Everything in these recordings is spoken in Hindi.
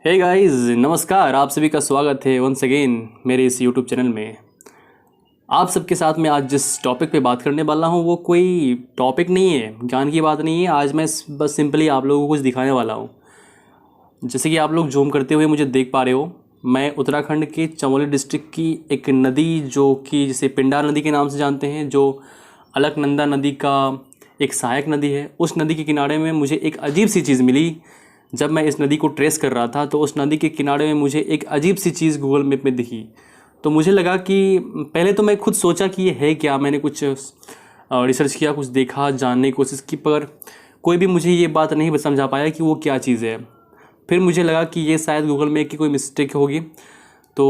हे गाइस, नमस्कार। आप सभी का स्वागत है वंस अगेन मेरे इस यूट्यूब चैनल में। आप सबके साथ में आज जिस टॉपिक पे बात करने वाला हूँ वो कोई टॉपिक नहीं है, ज्ञान की बात नहीं है। आज मैं बस सिंपली आप लोगों को कुछ दिखाने वाला हूँ। जैसे कि आप लोग जूम करते हुए मुझे देख पा रहे हो, मैं उत्तराखंड के चमोली डिस्ट्रिक्ट की एक नदी जो कि जिसे पिंडार नदी के नाम से जानते हैं, जो अलकनंदा नदी का एक सहायक नदी है, उस नदी के किनारे में मुझे एक अजीब सी चीज़ मिली। जब मैं इस नदी को ट्रेस कर रहा था तो उस नदी के किनारे में मुझे एक अजीब सी चीज़ गूगल मैप में दिखी। तो मुझे लगा कि पहले तो मैं खुद सोचा कि ये है क्या। मैंने कुछ रिसर्च किया, कुछ देखा, जानने की कोशिश की, पर कोई भी मुझे ये बात नहीं समझा पाया कि वो क्या चीज़ है। फिर मुझे लगा कि ये शायद गूगल मैप की कोई मिस्टेक होगी। तो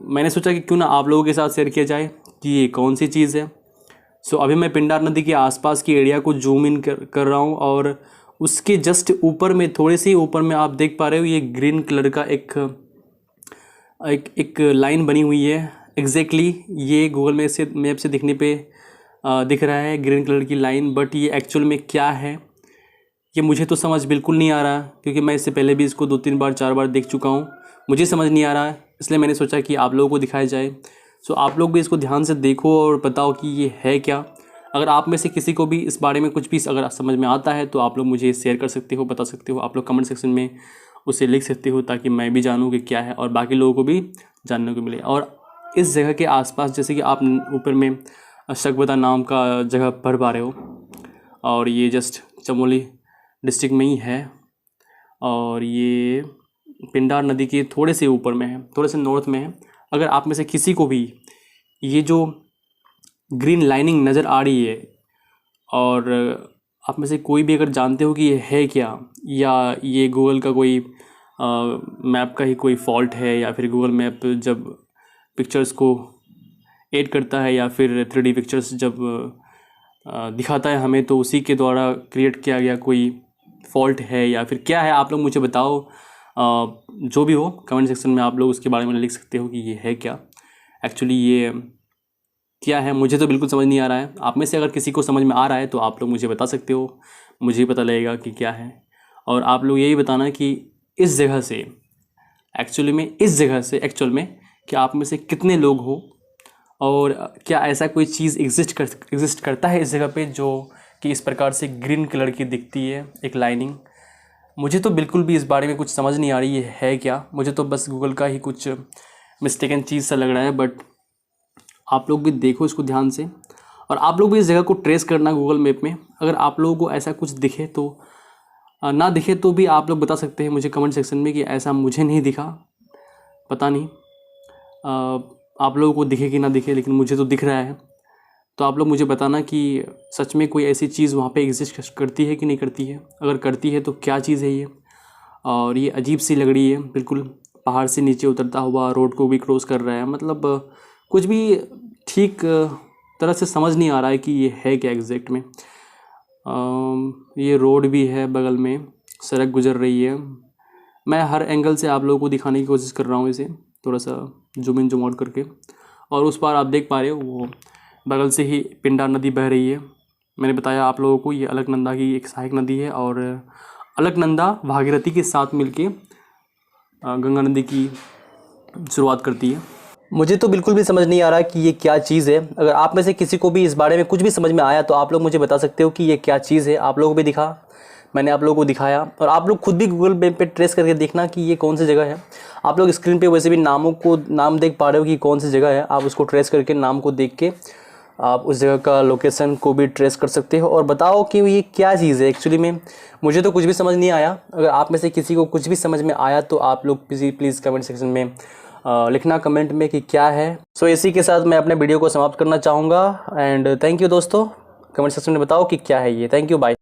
मैंने सोचा कि क्यों ना आप लोगों के साथ शेयर किया जाए कि ये कौन सी चीज़ है। अभी मैं पिंडार नदी के आसपास की एरिया को जूम इन कर रहा हूँ, और उसके जस्ट ऊपर में, थोड़े से ऊपर में आप देख पा रहे हो, ये ग्रीन कलर का एक लाइन बनी हुई है। एग्जैक्टली ये गूगल मैप से दिखने पे दिख रहा है ग्रीन कलर की लाइन, बट ये एक्चुअल में क्या है ये मुझे तो समझ बिल्कुल नहीं आ रहा, क्योंकि मैं इससे पहले भी इसको 2-3 बार 4 बार देख चुका हूँ। मुझे समझ नहीं आ रहा है, इसलिए मैंने सोचा कि आप लोगों को दिखाया जाए। आप लोग भी इसको ध्यान से देखो और बताओ कि ये है क्या। अगर आप में से किसी को भी इस बारे में कुछ भी अगर समझ में आता है तो आप लोग मुझे शेयर कर सकते हो, बता सकते हो। आप लोग कमेंट सेक्शन में उसे लिख सकते हो, ताकि मैं भी जानूँ कि क्या है और बाकी लोगों को भी जानने को मिले। और इस जगह के आसपास, जैसे कि आप ऊपर में शकबता नाम का जगह पढ़ पा रहे हो, और ये जस्ट चमोली डिस्ट्रिक्ट में ही है, और ये पिंडार नदी के थोड़े से ऊपर में है, थोड़े से नॉर्थ में है। अगर आप में से किसी को भी ये जो ग्रीन लाइनिंग नज़र आ रही है, और आप में से कोई भी अगर जानते हो कि ये है क्या, या ये गूगल का कोई मैप का ही कोई फॉल्ट है, या फिर गूगल मैप जब पिक्चर्स को ऐड करता है या फिर 3D पिक्चर्स जब दिखाता है हमें, तो उसी के द्वारा क्रिएट किया गया कोई फॉल्ट है या फिर क्या है, आप लोग मुझे बताओ। जो भी हो कमेंट सेक्शन में आप लोग उसके बारे में लिख सकते हो कि ये है क्या, एक्चुअली ये क्या है। मुझे तो बिल्कुल समझ नहीं आ रहा है। आप में से अगर किसी को समझ में आ रहा है तो आप लोग मुझे बता सकते हो, मुझे पता लगेगा कि क्या है। और आप लोग यही बताना कि इस जगह से एक्चुअल में क्या आप में से कितने लोग हो, और क्या ऐसा कोई चीज़ एग्जिस्ट करता है इस जगह पे जो कि इस प्रकार से ग्रीन कलर की दिखती है, एक लाइनिंग। मुझे तो बिल्कुल भी इस बारे में कुछ समझ नहीं आ रही है क्या। मुझे तो बस गूगल का ही कुछ मिस्टेकन चीज़ सा लग रहा है, बट आप लोग भी देखो इसको ध्यान से, और आप लोग भी इस जगह को ट्रेस करना गूगल मैप में। अगर आप लोगों को ऐसा कुछ दिखे तो ना दिखे तो भी आप लोग बता सकते हैं मुझे कमेंट सेक्शन में कि ऐसा मुझे नहीं दिखा, पता नहीं आप लोगों को दिखे कि ना दिखे, लेकिन मुझे तो दिख रहा है। तो आप लोग मुझे बताना कि सच में कोई ऐसी चीज़ वहाँ पे एग्जिस्ट करती है कि नहीं करती है। अगर करती है तो क्या चीज़ है ये। और ये अजीब सी लग रही है, बिल्कुल पहाड़ से नीचे उतरता हुआ रोड को भी क्रॉस कर रहा है। मतलब कुछ भी ठीक तरह से समझ नहीं आ रहा है कि ये है क्या एग्जैक्ट में। ये रोड भी है, बगल में सड़क गुजर रही है। मैं हर एंगल से आप लोगों को दिखाने की कोशिश कर रहा हूँ इसे, थोड़ा सा जूम इन जूम आउट करके। और उस पार आप देख पा रहे हो, वो बगल से ही पिंडार नदी बह रही है। मैंने बताया आप लोगों को, ये अलकनंदा की एक सहायक नदी है, और अलकनंदा भागीरथी के साथ मिलके गंगा नदी की शुरुआत करती है। मुझे तो बिल्कुल भी समझ नहीं आ रहा कि ये क्या चीज़ है। अगर आप में से किसी को भी इस बारे में कुछ भी समझ में आया तो आप लोग मुझे बता सकते हो कि ये क्या चीज़ है। आप लोगों को भी दिखा, मैंने आप लोगों को दिखाया, और आप लोग खुद भी गूगल मैप पे ट्रेस करके देखना कि ये कौन सी जगह है। आप लोग स्क्रीन पे वैसे भी नाम देख पा रहे हो कि कौन सी जगह है। आप उसको ट्रेस करके, नाम को देख के आप उस जगह का लोकेशन को भी ट्रेस कर सकते हो, और बताओ कि ये क्या चीज़ है एक्चुअली में। मुझे तो कुछ भी समझ नहीं आया। अगर आप में से किसी को कुछ भी समझ में आया तो आप लोग प्लीज़ कमेंट सेक्शन में लिखना कमेंट में कि क्या है। इसी के साथ मैं अपने वीडियो को समाप्त करना चाहूँगा, एंड थैंक यू दोस्तों। कमेंट सेक्शन में बताओ कि क्या है ये। Thank you, bye.